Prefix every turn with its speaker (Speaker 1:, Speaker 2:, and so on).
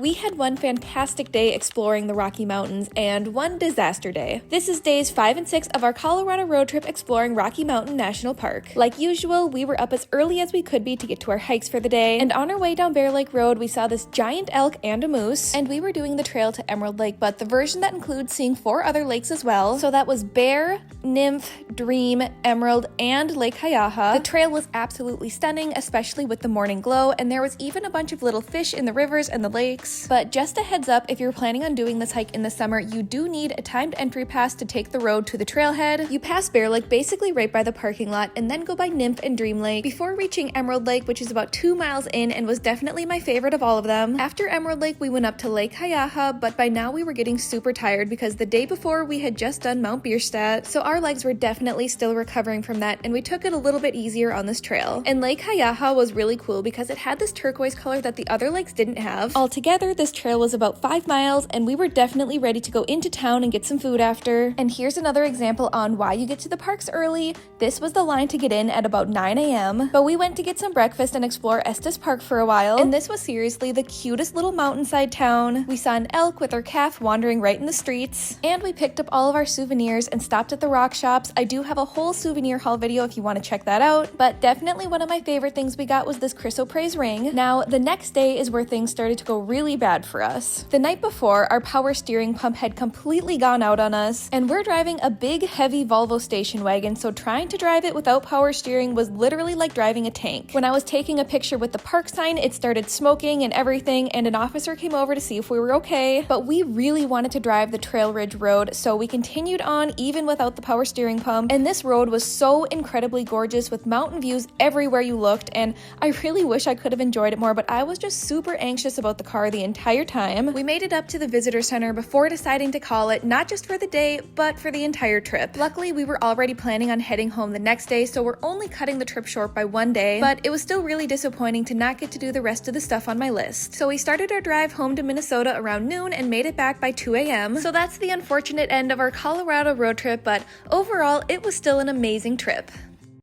Speaker 1: We had one fantastic day exploring the Rocky Mountains and one disaster day. This is days 5 and 6 of our Colorado road trip exploring Rocky Mountain National Park. Like usual, we were up as early as we could be to get to our hikes for the day, and on our way down Bear Lake Road, we saw this giant elk and a moose, and we were doing the trail to Emerald Lake, but the version that includes seeing 4 other lakes as well. So that was Bear, Nymph, Dream, Emerald, and Lake Hayaha. The trail was absolutely stunning, especially with the morning glow, and there was even a bunch of little fish in the rivers and the lakes. But just a heads up, if you're planning on doing this hike in the summer, you do need a timed entry pass to take the road to the trailhead. You pass Bear Lake basically right by the parking lot and then go by Nymph and Dream Lake before reaching Emerald Lake, which is about 2 miles in and was definitely my favorite of all of them. After Emerald Lake, we went up to Lake Hayaha, but by now we were getting super tired because the day before we had just done Mount Bierstadt, so our legs were definitely still recovering from that, and we took it a little bit easier on this trail. And Lake Hayaha was really cool because it had this turquoise color that the other lakes didn't have. Altogether, this trail was about 5 miles, and we were definitely ready to go into town and get some food after. And here's another example on why you get to the parks early. This was the line to get in at about 9 a.m., but we went to get some breakfast and explore Estes Park for a while, and this was seriously the cutest little mountainside town. We saw an elk with her calf wandering right in the streets, and we picked up all of our souvenirs and stopped at the rock shops. I do have a whole souvenir haul video if you want to check that out, but definitely one of my favorite things we got was this chrysoprase ring. Now, the next day is where things started to go really bad for us. The night before, our power steering pump had completely gone out on us, and we're driving a big, heavy Volvo station wagon, so trying to drive it without power steering was literally like driving a tank. When I was taking a picture with the park sign, it started smoking and everything, and an officer came over to see if we were okay, but we really wanted to drive the Trail Ridge Road, so we continued on even without the power steering pump, and this road was so incredibly gorgeous with mountain views everywhere you looked, and I really wish I could have enjoyed it more, but I was just super anxious about the car the entire time. We made it up to the visitor center before deciding to call it, not just for the day, but for the entire trip. Luckily, we were already planning on heading home the next day, so we're only cutting the trip short by 1 day, but it was still really disappointing to not get to do the rest of the stuff on my list. So we started our drive home to Minnesota around noon and made it back by 2 a.m. So that's the unfortunate end of our Colorado road trip, but overall, it was still an amazing trip.